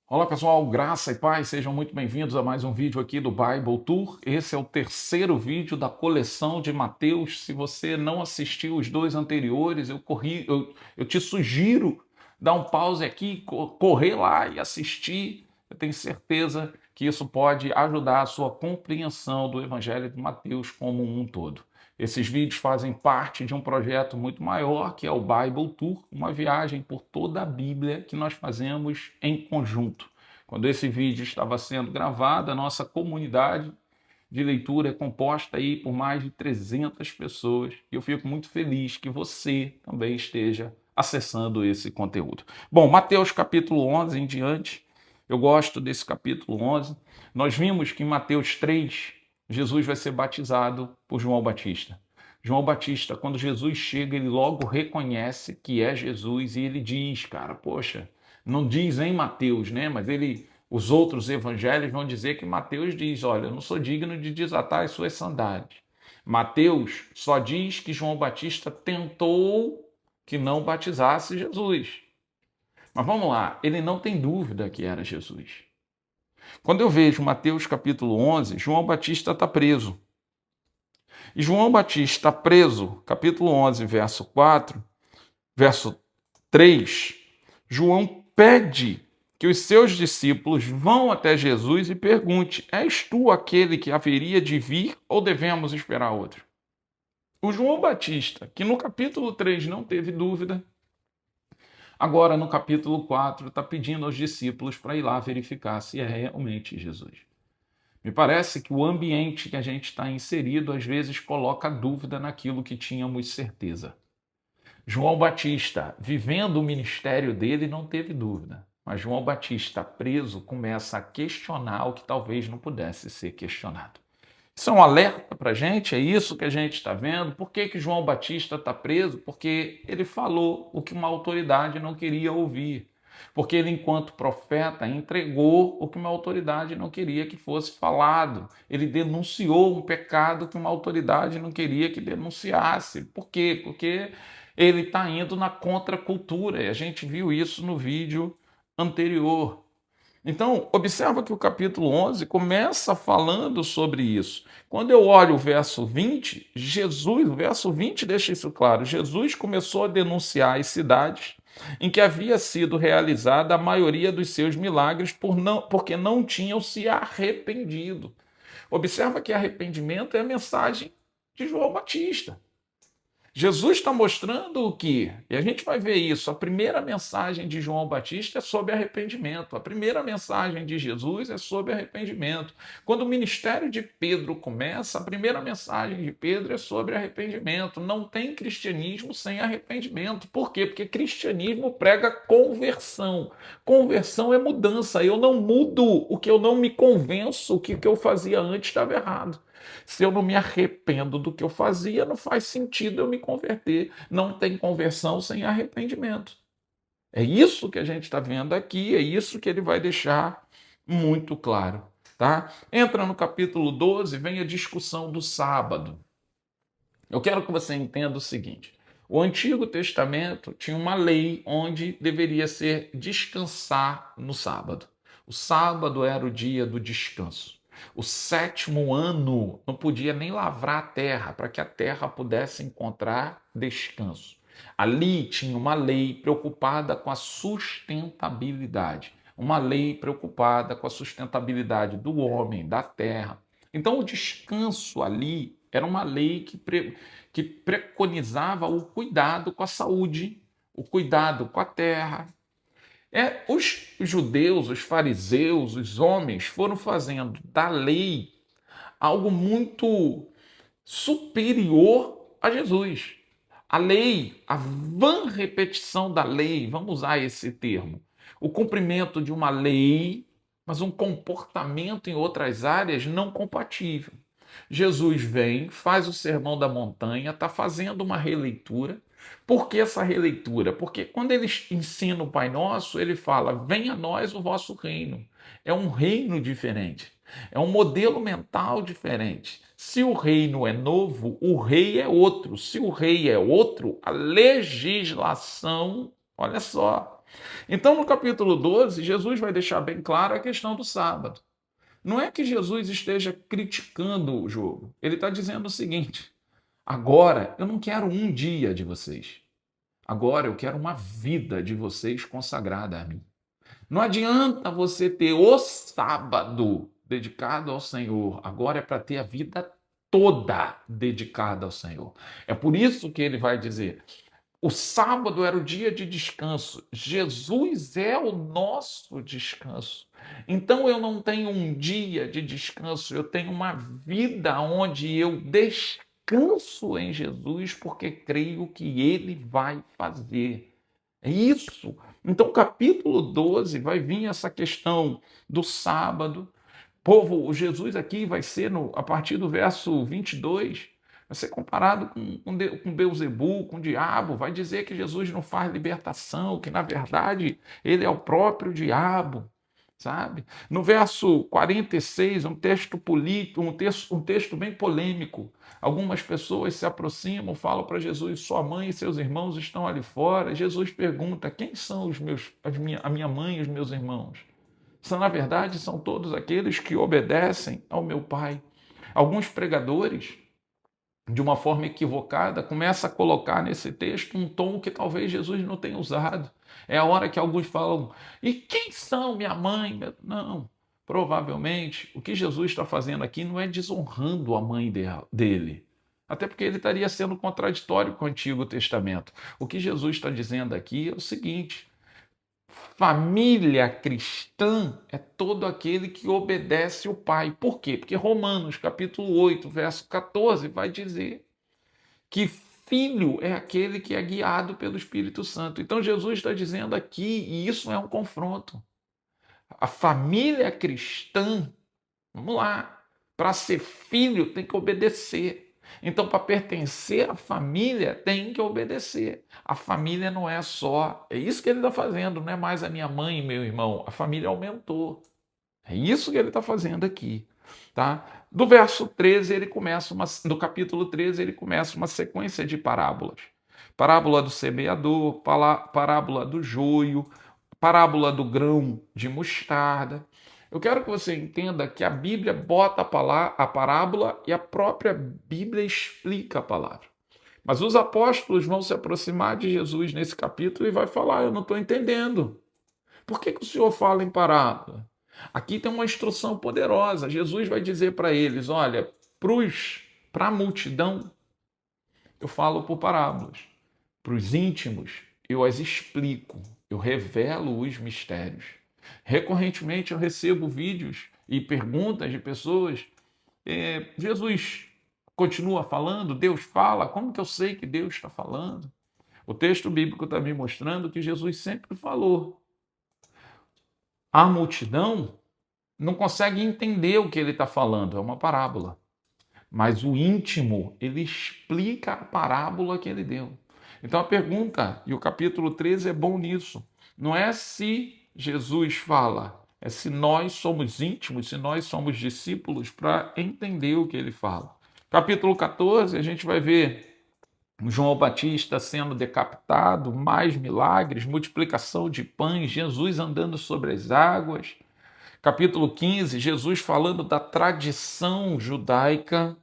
Olá pessoal, graça e paz, sejam muito bem-vindos a mais um vídeo aqui do Bible Tour. Esse é o terceiro vídeo da coleção de Mateus. Se você não assistiu os dois anteriores, eu te sugiro dar um pause aqui, correr lá e assistir. Eu tenho certeza que isso pode ajudar a sua compreensão do Evangelho de Mateus como um todo. Esses vídeos fazem parte de um projeto muito maior, que é o Bible Tour, uma viagem por toda a Bíblia que nós fazemos em conjunto. Quando esse vídeo estava sendo gravado, a nossa comunidade de leitura é composta aí por mais de 300 pessoas e eu fico muito feliz que você também esteja acessando esse conteúdo. Bom, Mateus capítulo 11 em diante, eu gosto desse capítulo 11. Nós vimos que em Mateus 3, Jesus vai ser batizado por João Batista. João Batista, quando Jesus chega, ele logo reconhece que é Jesus e ele diz, cara, poxa, não diz em Mateus, né? Mas os outros evangelhos vão dizer que Mateus diz, olha, eu não sou digno de desatar as suas sandálias. Mateus só diz que João Batista tentou que não batizasse Jesus. Mas vamos lá, ele não tem dúvida que era Jesus. Quando eu vejo Mateus capítulo 11, João Batista está preso. E João Batista preso, capítulo 11, verso 3, João pede que os seus discípulos vão até Jesus e pergunte: és tu aquele que haveria de vir ou devemos esperar outro? O João Batista, que no capítulo 3 não teve dúvida, agora no capítulo 4 está pedindo aos discípulos para ir lá verificar se é realmente Jesus. Me parece que o ambiente que a gente está inserido às vezes coloca dúvida naquilo que tínhamos certeza. João Batista, vivendo o ministério dele, não teve dúvida. Mas João Batista, preso, começa a questionar o que talvez não pudesse ser questionado. Isso é um alerta para a gente, é isso que a gente está vendo. Por que João Batista está preso? Porque ele falou o que uma autoridade não queria ouvir. Porque ele, enquanto profeta, entregou o que uma autoridade não queria que fosse falado. Ele denunciou um pecado que uma autoridade não queria que denunciasse. Por quê? Porque ele está indo na contracultura, e a gente viu isso no vídeo anterior. Então, observa que o capítulo 11 começa falando sobre isso. Quando eu olho o verso 20, o verso 20 deixa isso claro. Jesus começou a denunciar as cidades em que havia sido realizada a maioria dos seus milagres porque não tinham se arrependido. Observa que arrependimento é a mensagem de João Batista. Jesus está mostrando o que? E a gente vai ver isso. A primeira mensagem de João Batista é sobre arrependimento. A primeira mensagem de Jesus é sobre arrependimento. Quando o ministério de Pedro começa, a primeira mensagem de Pedro é sobre arrependimento. Não tem cristianismo sem arrependimento. Por quê? Porque cristianismo prega conversão. Conversão é mudança. Eu não mudo o que eu não me convenço que o que eu fazia antes estava errado. Se eu não me arrependo do que eu fazia, não faz sentido eu me converter. Não tem conversão sem arrependimento. É isso que a gente está vendo aqui, é isso que ele vai deixar muito claro. Tá? Entra no capítulo 12, vem a discussão do sábado. Eu quero que você entenda o seguinte. O Antigo Testamento tinha uma lei onde deveria ser descansar no sábado. O sábado era o dia do descanso. O sétimo ano não podia nem lavrar a terra para que a terra pudesse encontrar descanso. Ali tinha uma lei preocupada com a sustentabilidade, uma lei preocupada com a sustentabilidade do homem, da terra. Então, o descanso ali era uma lei que preconizava o cuidado com a saúde, o cuidado com a terra. Os judeus, os fariseus, os homens foram fazendo da lei algo muito superior a Jesus. A lei, a vã repetição da lei, vamos usar esse termo, o cumprimento de uma lei, mas um comportamento em outras áreas não compatível. Jesus vem, faz o Sermão da Montanha, está fazendo uma releitura. Por que essa releitura? Porque quando ele ensina o Pai Nosso, ele fala: venha a nós o vosso reino. É um reino diferente, é um modelo mental diferente. Se o reino é novo, o rei é outro. Se o rei é outro, a legislação, olha só, Então, no capítulo 12, Jesus vai deixar bem claro a questão do sábado. Não é que Jesus esteja criticando o jogo. Ele está dizendo o seguinte: agora eu não quero um dia de vocês. Agora eu quero uma vida de vocês consagrada a mim. Não adianta você ter o sábado dedicado ao Senhor. Agora é para ter a vida toda dedicada ao Senhor. É por isso que ele vai dizer: o sábado era o dia de descanso. Jesus é o nosso descanso. Então eu não tenho um dia de descanso, eu tenho uma vida onde eu descanso em Jesus, porque creio que ele vai fazer. É isso. Então, capítulo 12 vai vir essa questão do sábado. Povo, Jesus aqui vai ser, a partir do verso 22, vai ser comparado com Beelzebul, com o diabo. Vai dizer que Jesus não faz libertação, que na verdade ele é o próprio diabo, sabe? No verso 46, um texto político, um texto bem polêmico. Algumas pessoas se aproximam, falam para Jesus: sua mãe e seus irmãos estão ali fora. Jesus pergunta: quem são a minha mãe e os meus irmãos? Na verdade, são todos aqueles que obedecem ao meu Pai. Alguns pregadores, de uma forma equivocada, começam a colocar nesse texto um tom que talvez Jesus não tenha usado. É a hora que alguns falam: e quem são minha mãe? Não, provavelmente o que Jesus está fazendo aqui não é desonrando a mãe dele. Até porque ele estaria sendo contraditório com o Antigo Testamento. O que Jesus está dizendo aqui é o seguinte: família cristã é todo aquele que obedece o Pai. Por quê? Porque Romanos, capítulo 8, verso 14, vai dizer que filho é aquele que é guiado pelo Espírito Santo. Então Jesus está dizendo aqui, e isso é um confronto. A família cristã, vamos lá, para ser filho tem que obedecer. Então, para pertencer à família, tem que obedecer. A família não é só... É isso que ele está fazendo, não é mais a minha mãe e meu irmão. A família aumentou. É isso que ele está fazendo aqui. Tá? Do verso 13, do capítulo 13, ele começa uma sequência de parábolas. Parábola do semeador, parábola do joio, parábola do grão de mostarda. Eu quero que você entenda que a Bíblia bota a parábola e a própria Bíblia explica a palavra. Mas os apóstolos vão se aproximar de Jesus nesse capítulo e vai falar: eu não estou entendendo. Por que o Senhor fala em parábola? Aqui tem uma instrução poderosa. Jesus vai dizer para eles: olha, para a multidão eu falo por parábolas. Para os íntimos eu as explico, eu revelo os mistérios. Recorrentemente eu recebo vídeos e perguntas de pessoas: Jesus continua falando? Deus fala? Como que eu sei que Deus está falando? O texto bíblico está me mostrando que Jesus sempre falou. A multidão não consegue entender o que ele está falando, é uma parábola. Mas o íntimo, ele explica a parábola que ele deu. Então a pergunta, e o capítulo 13 é bom nisso, não é se Jesus fala, é se nós somos íntimos, se nós somos discípulos para entender o que ele fala. Capítulo 14, a gente vai ver João Batista sendo decapitado, mais milagres, multiplicação de pães, Jesus andando sobre as águas. Capítulo 15, Jesus falando da tradição judaica.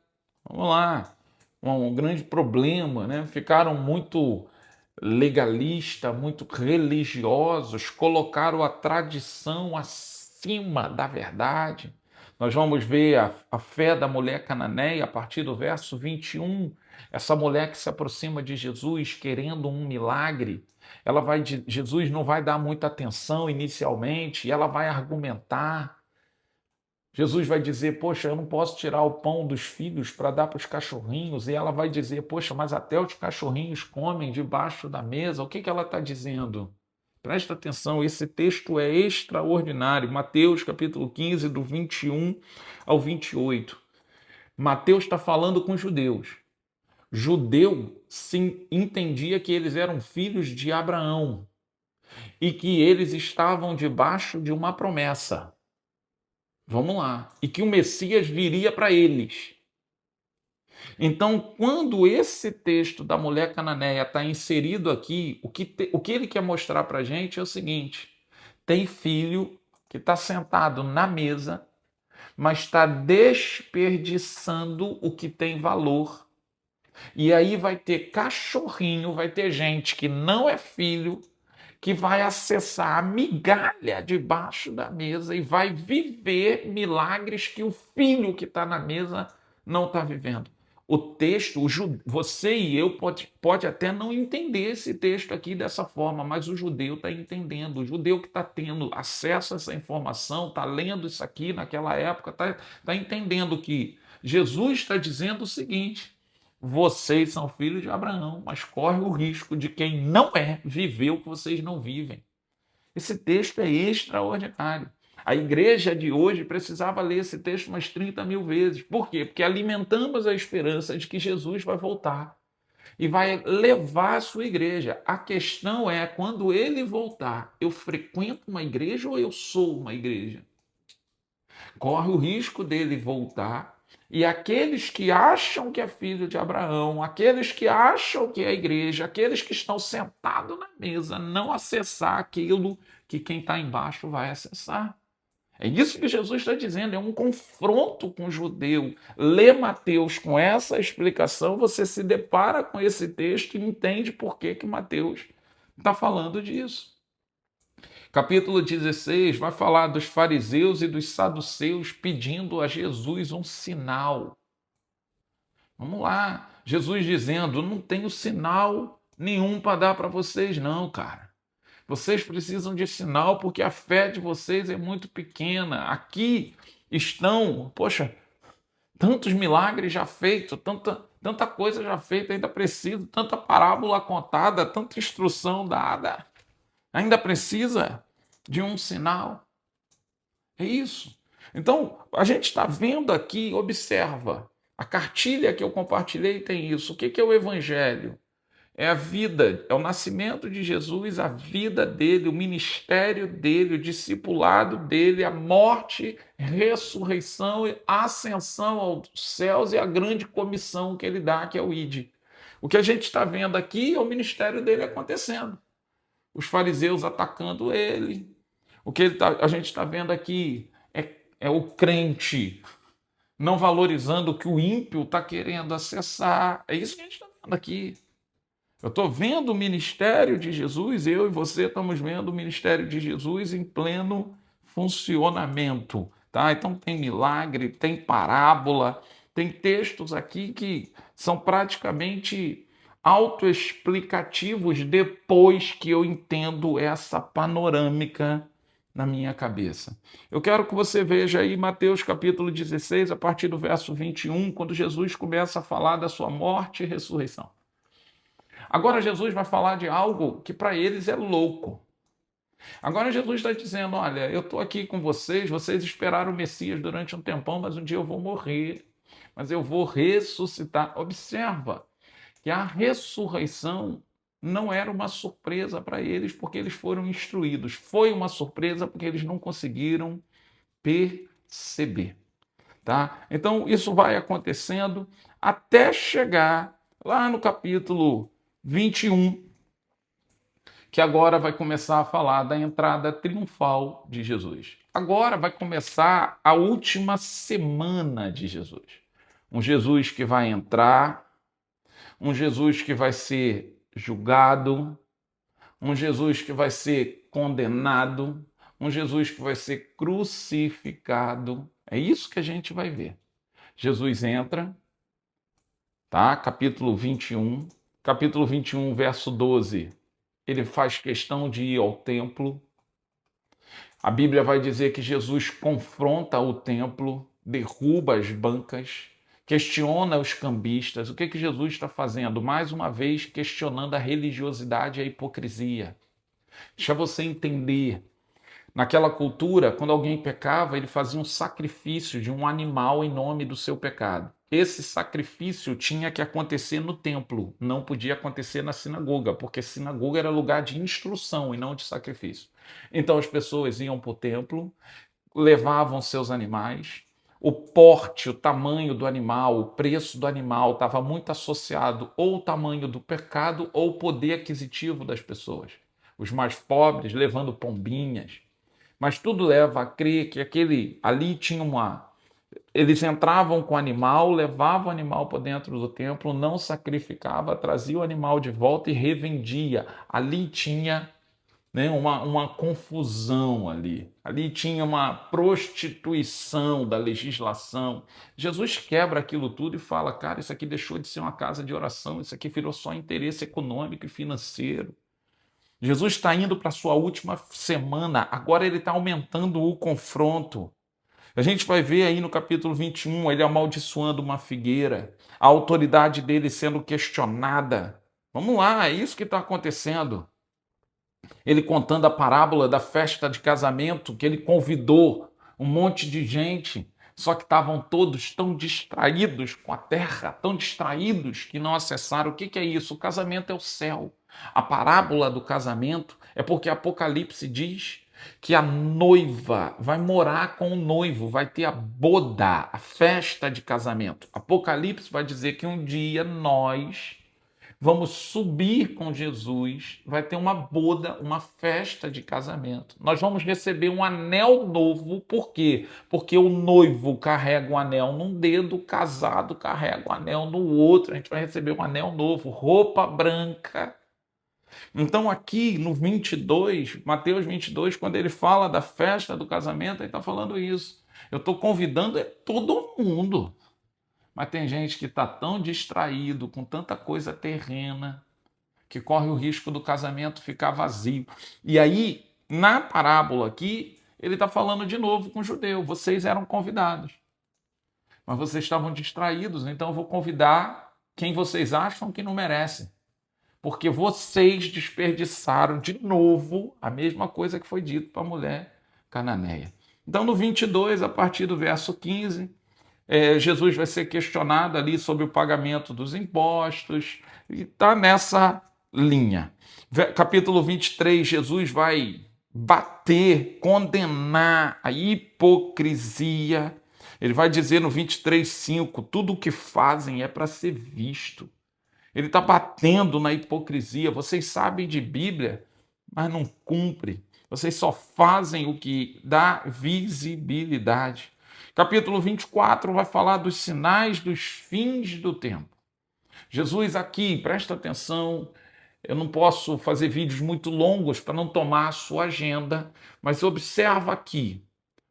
Vamos lá, um grande problema, né? Ficaram muito legalistas, muito religiosos, colocaram a tradição acima da verdade. Nós vamos ver a fé da mulher cananeia a partir do verso 21. Essa mulher que se aproxima de Jesus querendo um milagre. Jesus não vai dar muita atenção inicialmente, e ela vai argumentar. Jesus vai dizer: poxa, eu não posso tirar o pão dos filhos para dar para os cachorrinhos. E ela vai dizer: poxa, mas até os cachorrinhos comem debaixo da mesa. O que ela está dizendo? Presta atenção, esse texto é extraordinário. Mateus capítulo 15, do 21 ao 28. Mateus está falando com judeus. Judeu sim, entendia que eles eram filhos de Abraão e que eles estavam debaixo de uma promessa. Vamos lá. E que o Messias viria para eles. Então, quando esse texto da mulher cananeia está inserido aqui, o que ele quer mostrar para a gente é o seguinte: tem filho que está sentado na mesa, mas está desperdiçando o que tem valor. E aí vai ter cachorrinho, vai ter gente que não é filho, que vai acessar a migalha debaixo da mesa e vai viver milagres que o filho que está na mesa não está vivendo. O texto, você e eu pode até não entender esse texto aqui dessa forma, mas o judeu está entendendo. O judeu que está tendo acesso a essa informação, está lendo isso aqui naquela época, está entendendo que Jesus está dizendo o seguinte: vocês são filhos de Abraão, mas corre o risco de quem não é viver o que vocês não vivem. Esse texto é extraordinário. A igreja de hoje precisava ler esse texto umas 30 mil vezes. Por quê? Porque alimentamos a esperança de que Jesus vai voltar e vai levar a sua igreja. A questão é, quando ele voltar, eu frequento uma igreja ou eu sou uma igreja? Corre o risco dele voltar e aqueles que acham que é filho de Abraão, aqueles que acham que é a igreja, aqueles que estão sentados na mesa, não acessar aquilo que quem está embaixo vai acessar. É isso que Jesus está dizendo, é um confronto com o judeu. Lê Mateus com essa explicação, você se depara com esse texto e entende por que Mateus está falando disso. Capítulo 16 vai falar dos fariseus e dos saduceus pedindo a Jesus um sinal. Vamos lá, Jesus dizendo: não tenho sinal nenhum para dar para vocês não, cara. Vocês precisam de sinal porque a fé de vocês é muito pequena. Aqui estão, poxa, tantos milagres já feitos, tanta coisa já feita, ainda preciso, tanta parábola contada, tanta instrução dada. Ainda precisa de um sinal. É isso. Então, a gente está vendo aqui, observa, a cartilha que eu compartilhei tem isso. O que é o Evangelho? É a vida, é o nascimento de Jesus, a vida dele, o ministério dele, o discipulado dele, a morte, ressurreição, ascensão aos céus e a grande comissão que ele dá, que é o ID. O que a gente está vendo aqui é o ministério dele acontecendo. Os fariseus atacando ele. O que a gente está vendo aqui é o crente não valorizando o que o ímpio está querendo acessar. É isso que a gente está vendo aqui. Eu estou vendo o ministério de Jesus, eu e você estamos vendo o ministério de Jesus em pleno funcionamento. Tá? Então tem milagre, tem parábola, tem textos aqui que são praticamente autoexplicativos depois que eu entendo essa panorâmica na minha cabeça. Eu quero que você veja aí Mateus capítulo 16, a partir do verso 21, quando Jesus começa a falar da sua morte e ressurreição. Agora Jesus vai falar de algo que para eles é louco. Agora Jesus está dizendo: olha, eu estou aqui com vocês, vocês esperaram o Messias durante um tempão, mas um dia eu vou morrer, mas eu vou ressuscitar. Observa que a ressurreição não era uma surpresa para eles, porque eles foram instruídos. Foi uma surpresa porque eles não conseguiram perceber. Tá? Então, isso vai acontecendo até chegar lá no capítulo 21, que agora vai começar a falar da entrada triunfal de Jesus. Agora vai começar a última semana de Jesus. Um Jesus que vai entrar, um Jesus que vai ser julgado, um Jesus que vai ser condenado, um Jesus que vai ser crucificado. É isso que a gente vai ver. Jesus entra, tá? Capítulo 21, verso 12. Ele faz questão de ir ao templo. A Bíblia vai dizer que Jesus confronta o templo, derruba as bancas, questiona os cambistas. O que Jesus está fazendo? Mais uma vez, questionando a religiosidade e a hipocrisia. Deixa você entender. Naquela cultura, quando alguém pecava, ele fazia um sacrifício de um animal em nome do seu pecado. Esse sacrifício tinha que acontecer no templo, não podia acontecer na sinagoga, porque sinagoga era lugar de instrução e não de sacrifício. Então as pessoas iam para o templo, levavam seus animais, o porte, o tamanho do animal, o preço do animal estava muito associado ou ao tamanho do pecado ou ao poder aquisitivo das pessoas. Os mais pobres levando pombinhas. Mas tudo leva a crer que ali tinha uma... Eles entravam com o animal, levavam o animal para dentro do templo, não sacrificava, trazia o animal de volta e revendia. Ali tinha, né, uma confusão ali. Ali tinha uma prostituição da legislação. Jesus quebra aquilo tudo e fala, cara, isso aqui deixou de ser uma casa de oração, isso aqui virou só interesse econômico e financeiro. Jesus está indo para a sua última semana, agora ele está aumentando o confronto. A gente vai ver aí no capítulo 21, ele amaldiçoando uma figueira, a autoridade dele sendo questionada. Vamos lá, é isso que está acontecendo. Ele contando a parábola da festa de casamento, que ele convidou um monte de gente, só que estavam todos tão distraídos com a terra, tão distraídos que não acessaram. O que é isso? O casamento é o céu. A parábola do casamento é porque Apocalipse diz que a noiva vai morar com o noivo, vai ter a boda, a festa de casamento. Apocalipse vai dizer que um dia nós vamos subir com Jesus, vai ter uma boda, uma festa de casamento. Nós vamos receber um anel novo, por quê? Porque o noivo carrega um anel num dedo, o casado carrega um anel no outro, a gente vai receber um anel novo, roupa branca. Então aqui no 22, Mateus 22, quando ele fala da festa do casamento, ele está falando isso. Eu estou convidando todo mundo. Mas tem gente que está tão distraído com tanta coisa terrena que corre o risco do casamento ficar vazio. E aí, na parábola aqui, ele está falando de novo com o judeu. Vocês eram convidados, mas vocês estavam distraídos, então eu vou convidar quem vocês acham que não merece. Porque vocês desperdiçaram de novo a mesma coisa que foi dito para a mulher cananeia. Então, no 22, a partir do verso 15, Jesus vai ser questionado ali sobre o pagamento dos impostos, e está nessa linha. Capítulo 23, Jesus vai bater, condenar a hipocrisia. Ele vai dizer no 23:5, tudo o que fazem é para ser visto. Ele está batendo na hipocrisia. Vocês sabem de Bíblia, mas não cumprem. Vocês só fazem o que dá visibilidade. Capítulo 24 vai falar dos sinais dos fins do tempo. Jesus aqui, presta atenção, eu não posso fazer vídeos muito longos para não tomar a sua agenda, mas observa aqui,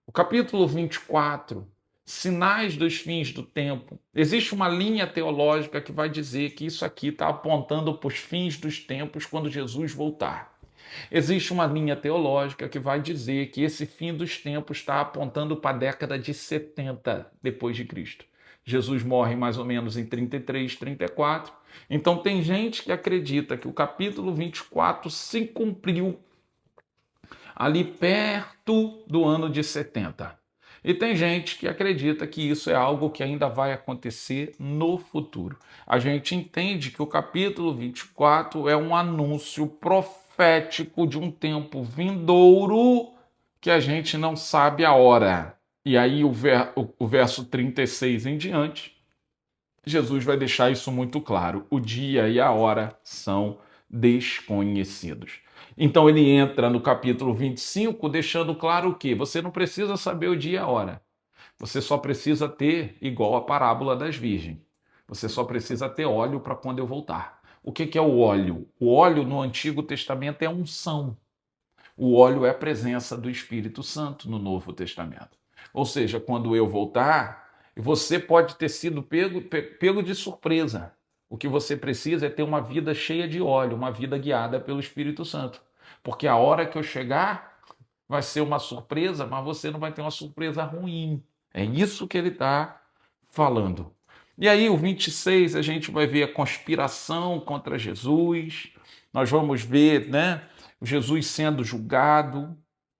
o capítulo 24, sinais dos fins do tempo. Existe uma linha teológica que vai dizer que isso aqui está apontando para os fins dos tempos quando Jesus voltar. Existe uma linha teológica que vai dizer que esse fim dos tempos está apontando para a década de 70 depois de Cristo. Jesus morre mais ou menos em 33, 34. Então tem gente que acredita que o capítulo 24 se cumpriu ali perto do ano de 70. E tem gente que acredita que isso é algo que ainda vai acontecer no futuro. A gente entende que o capítulo 24 é um anúncio profético de um tempo vindouro que a gente não sabe a hora. E aí o verso 36 em diante, Jesus vai deixar isso muito claro. O dia e a hora são desconhecidos. Então ele entra no capítulo 25 deixando claro o quê? Você não precisa saber o dia e a hora. Você só precisa ter, igual a parábola das virgens, você só precisa ter óleo para quando eu voltar. O que é o óleo? O óleo no Antigo Testamento é unção. O óleo é a presença do Espírito Santo no Novo Testamento. Ou seja, quando eu voltar, você pode ter sido pego de surpresa. O que você precisa é ter uma vida cheia de óleo, uma vida guiada pelo Espírito Santo. Porque a hora que eu chegar vai ser uma surpresa, mas você não vai ter uma surpresa ruim. É isso que ele está falando. E aí, o 26, a gente vai ver a conspiração contra Jesus. Nós vamos ver, né, Jesus sendo julgado,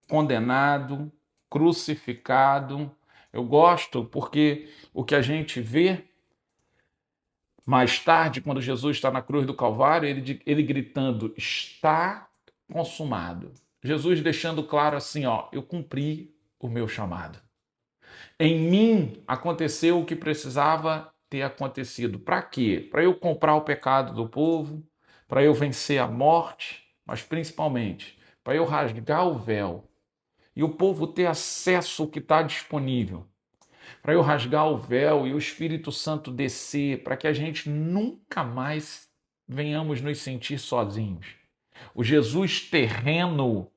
condenado, crucificado. Eu gosto porque o que a gente vê mais tarde, quando Jesus está na cruz do Calvário, ele gritando, está consumado. Jesus deixando claro assim, ó, eu cumpri o meu chamado. Em mim aconteceu o que precisava ter acontecido. Para quê? Para eu comprar o pecado do povo, para eu vencer a morte, mas principalmente para eu rasgar o véu e o povo ter acesso ao que está disponível. Para eu rasgar o véu e o Espírito Santo descer, para que a gente nunca mais venhamos nos sentir sozinhos. O Jesus terreno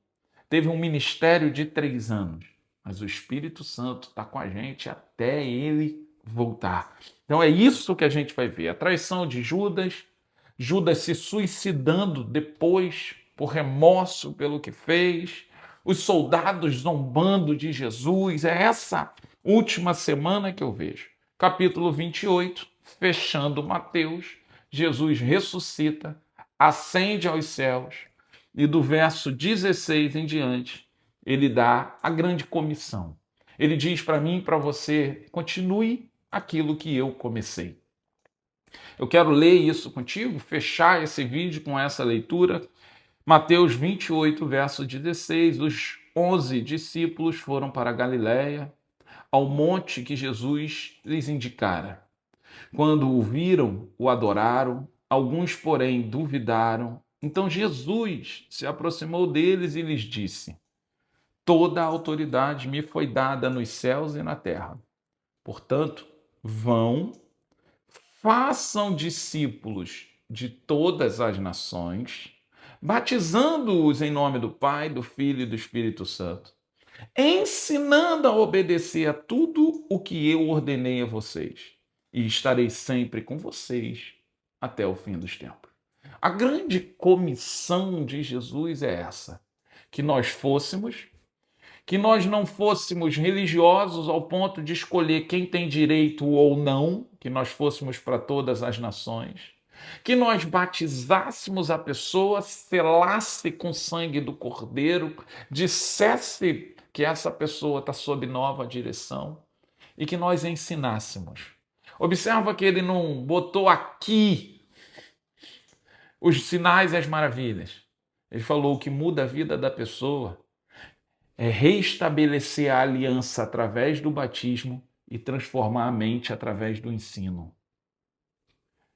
teve um ministério de 3 anos, mas o Espírito Santo está com a gente até ele voltar. Então é isso que a gente vai ver: a traição de Judas, Judas se suicidando depois por remorso pelo que fez, os soldados zombando de Jesus. É essa última semana que eu vejo. Capítulo 28, fechando Mateus, Jesus ressuscita, ascende aos céus, e do verso 16 em diante, ele dá a grande comissão. Ele diz para mim e para você: continue aquilo que eu comecei. Eu quero ler isso contigo, fechar esse vídeo com essa leitura. Mateus 28, verso 16: os 11 discípulos foram para a Galiléia, ao monte que Jesus lhes indicara. Quando o viram, o adoraram, alguns, porém, duvidaram. Então Jesus se aproximou deles e lhes disse: toda a autoridade me foi dada nos céus e na terra. Portanto, vão, façam discípulos de todas as nações, batizando-os em nome do Pai, do Filho e do Espírito Santo, ensinando a obedecer a tudo o que eu ordenei a vocês, e estarei sempre com vocês até o fim dos tempos. A grande comissão de Jesus é essa: que nós não fôssemos religiosos ao ponto de escolher quem tem direito ou não, que nós fôssemos para todas as nações, que nós batizássemos a pessoa, selasse com o sangue do Cordeiro, dissesse que essa pessoa está sob nova direção e que nós ensinássemos. Observa que ele não botou aqui os sinais e as maravilhas. Ele falou: o que muda a vida da pessoa é restabelecer a aliança através do batismo e transformar a mente através do ensino.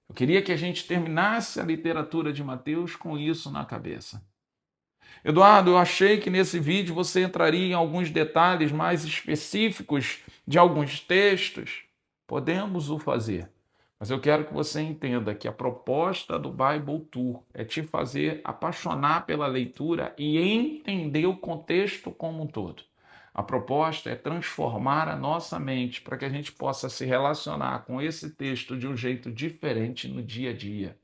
Eu queria que a gente terminasse a literatura de Mateus com isso na cabeça. Eduardo, eu achei que nesse vídeo você entraria em alguns detalhes mais específicos de alguns textos. Podemos o fazer, mas eu quero que você entenda que a proposta do Bible Tour é te fazer apaixonar pela leitura e entender o contexto como um todo. A proposta é transformar a nossa mente para que a gente possa se relacionar com esse texto de um jeito diferente no dia a dia.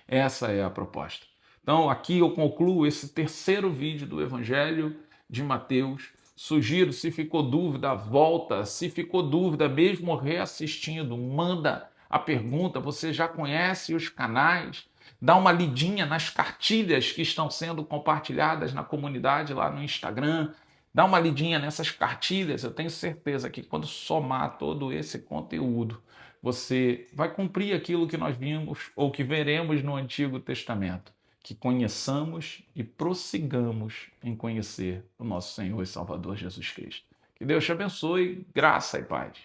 Essa é a proposta. Então, aqui eu concluo esse terceiro vídeo do Evangelho de Mateus. Sugiro, se ficou dúvida, volta. Se ficou dúvida, mesmo reassistindo, manda a pergunta. Você já conhece os canais? Dá uma lidinha nas cartilhas que estão sendo compartilhadas na comunidade lá no Instagram. Dá uma lidinha nessas cartilhas. Eu tenho certeza que quando somar todo esse conteúdo, você vai cumprir aquilo que nós vimos ou que veremos no Antigo Testamento, que conheçamos e prossigamos em conhecer o nosso Senhor e Salvador Jesus Cristo. Que Deus te abençoe, graça e paz.